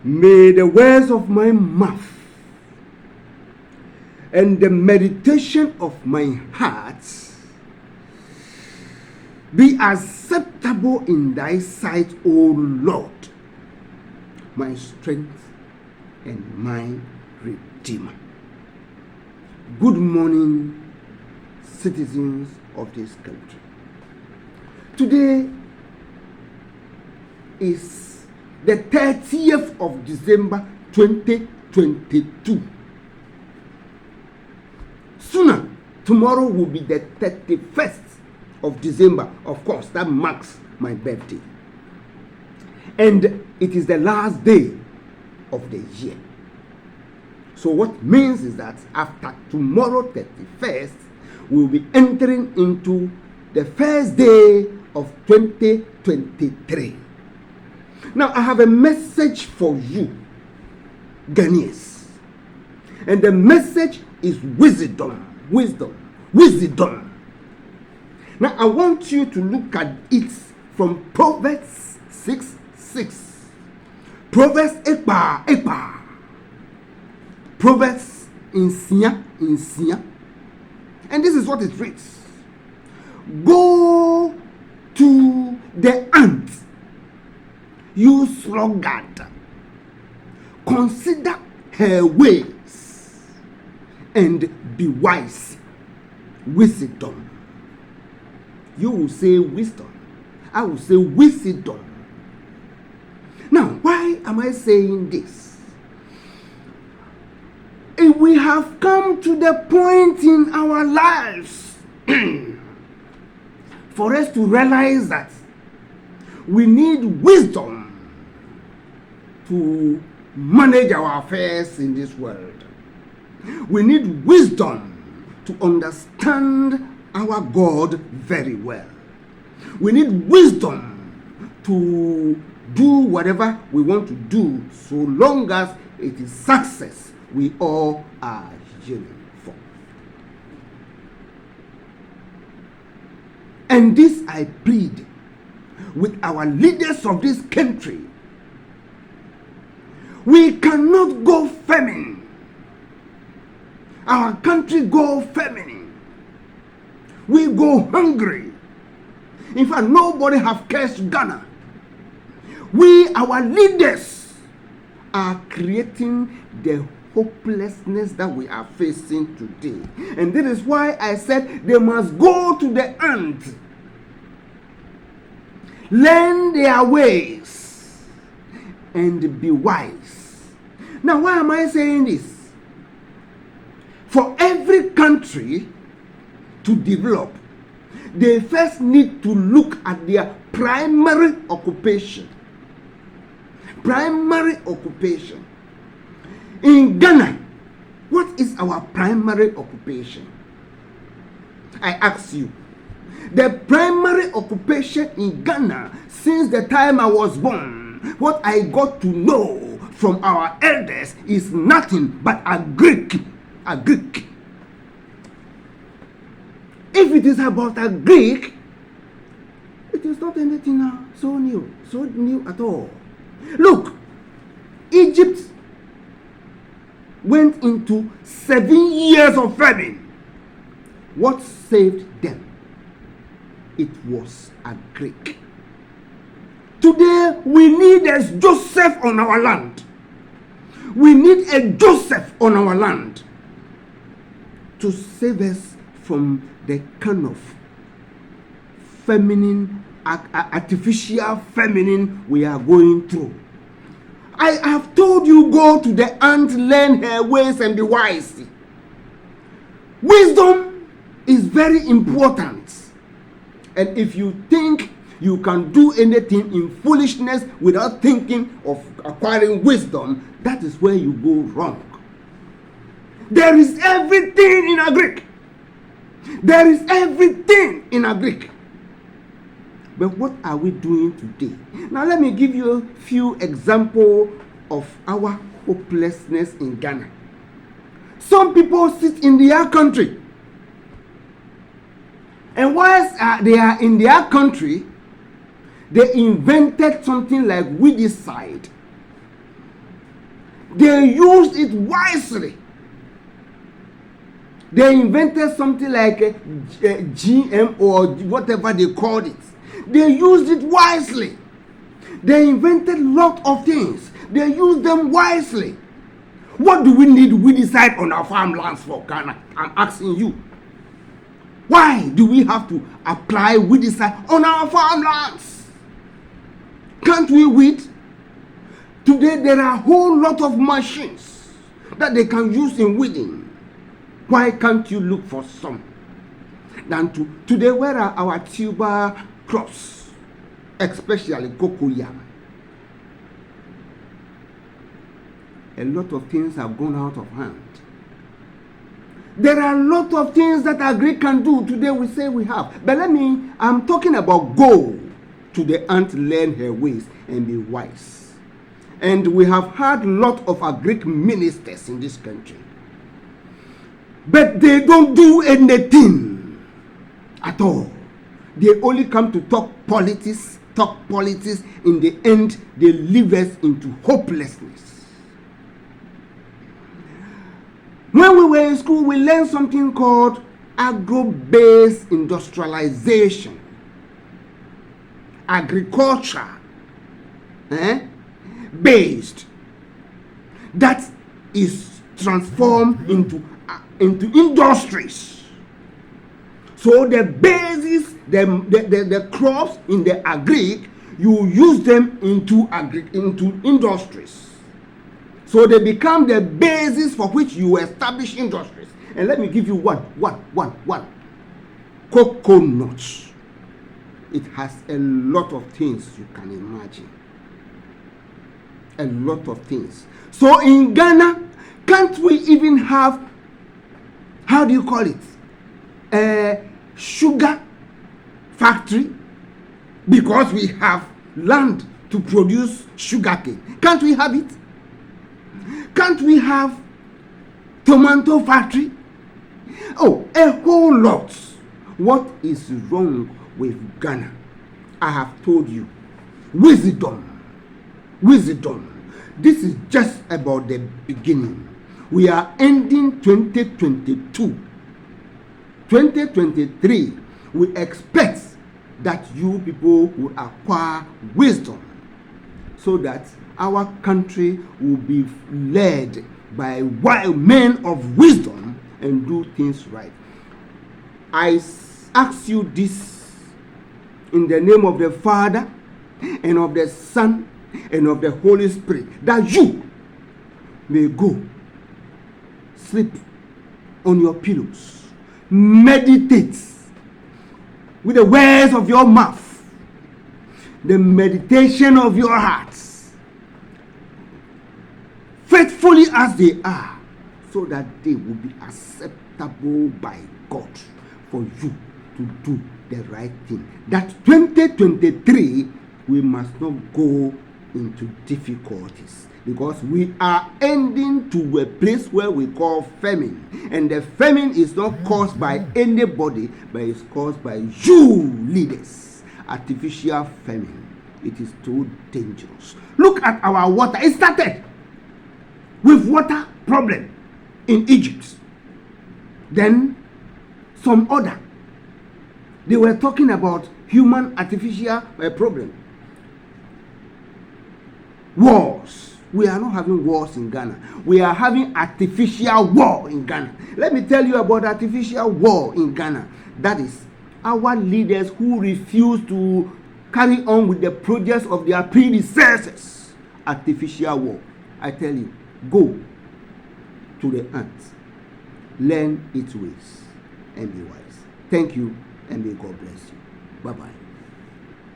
May the words of my mouth and the meditation of my heart be acceptable in thy sight, O Lord, my strength and my Redeemer. Good morning, citizens of this country. Today is the 30th of December 2022. Sooner, tomorrow will be the 31st of December. Of course, that marks my birthday. And it is the last day of the year. So what means is that after tomorrow, 31st, we'll be entering into the first day of 2023. Now, I have a message for you, Ghanaians. And the message is wisdom. Now, I want you to look at it from Proverbs 6:6. Proverbs Ekpa. Proverbs insia. And this is what it reads. Go to the ant, you sluggard. Consider her ways and be wise. Wisdom. You will say wisdom. I will say wisdom. Now, why am I saying this? If we have come to the point in our lives for us to realize that we need wisdom to manage our affairs in this world. We need wisdom to understand our God very well. We need wisdom to do whatever we want to do, so long as it is success we all are yearning for. And this I plead with our leaders of this country. We cannot go famine. Our country go famine. We go hungry. In fact, nobody have cursed Ghana. We, our leaders, are creating the hopelessness that we are facing today. And this is why I said they must go to the ant, learn their ways, and be wise. Now, why am I saying this? For every country to develop, they first need to look at their primary occupation. Primary occupation. In Ghana, what is our primary occupation? I ask you. The primary occupation in Ghana, since the time I was born, what I got to know from our elders is nothing but a Greek. If it is about a Greek, it is not anything so new at all. Look, Egypt went into 7 years of famine. What saved them? It was a Greek. Today, we need a Joseph on our land. We need a Joseph on our land to save us from the kind of feminine, artificial feminine we are going through. I have told you, go to the ant, learn her ways and be wise. Wisdom is very important. And if you think you can do anything in foolishness without thinking of acquiring wisdom, that is where you go wrong. There is everything in a Greek. There is everything in a Greek. But what are we doing today? Now let me give you a few examples of our hopelessness in Ghana. Some people sit in their country, and whilst they are in their country, they invented something like weedicide. They used it wisely. They invented something like a GM or whatever they called it. They used it wisely. They invented a lot of things. They used them wisely. What do we need weedicide on our farmlands for, Ghana? I'm asking you. Why do we have to apply weedicide on our farmlands? Can't we weed? Today there are a whole lot of machines that they can use in weeding. Why can't you look for some? Today, where are our tuber crops, especially cocoyam? A lot of things have gone out of hand. There are a lot of things that Agri can do. Today we say we have. But I'm talking about go to the ant, learn her ways and be wise. And we have had a lot of Agri ministers in this country. But they don't do anything at all. They only come to talk politics. In the end, they leave us into hopelessness. When we were in school, we learned something called agro-based industrialization. Agriculture based. That is transformed into industries. So the basis, the crops in the agri, you use them into industries. So they become the basis for which you establish industries. And let me give you one. Coconuts. It has a lot of things you can imagine. A lot of things. So in Ghana, can't we even have, how do you call it, a sugar factory? Because we have land to produce sugarcane. Can't we have it? Can't we have tomato factory? Oh, a whole lot. What is wrong with Ghana? I have told you. Wisdom. This is just about the beginning. We are ending 2022. 2023, we expect that you people will acquire wisdom so that our country will be led by men of wisdom and do things right. I ask you this in the name of the Father and of the Son and of the Holy Spirit, that you may go sleep on your pillows, meditate with the words of your mouth, the meditation of your hearts, faithfully as they are, so that they will be acceptable by God for you to do the right thing. That 2023, we must not go into difficulties, because we are ending to a place where we call famine, and the famine is not caused by anybody, but it's caused by you leaders. Artificial famine. It is too dangerous. Look at our water. It started with water problem in Egypt, then some other. They were talking about human artificial problem. Wars. We are not having wars in Ghana. We are having artificial war in Ghana. Let me tell you about artificial war in Ghana. That is our leaders who refuse to carry on with the projects of their predecessors. Artificial war. I tell you, go to the ant, learn its ways, and be wise. Thank you, and may God bless you. Bye-bye.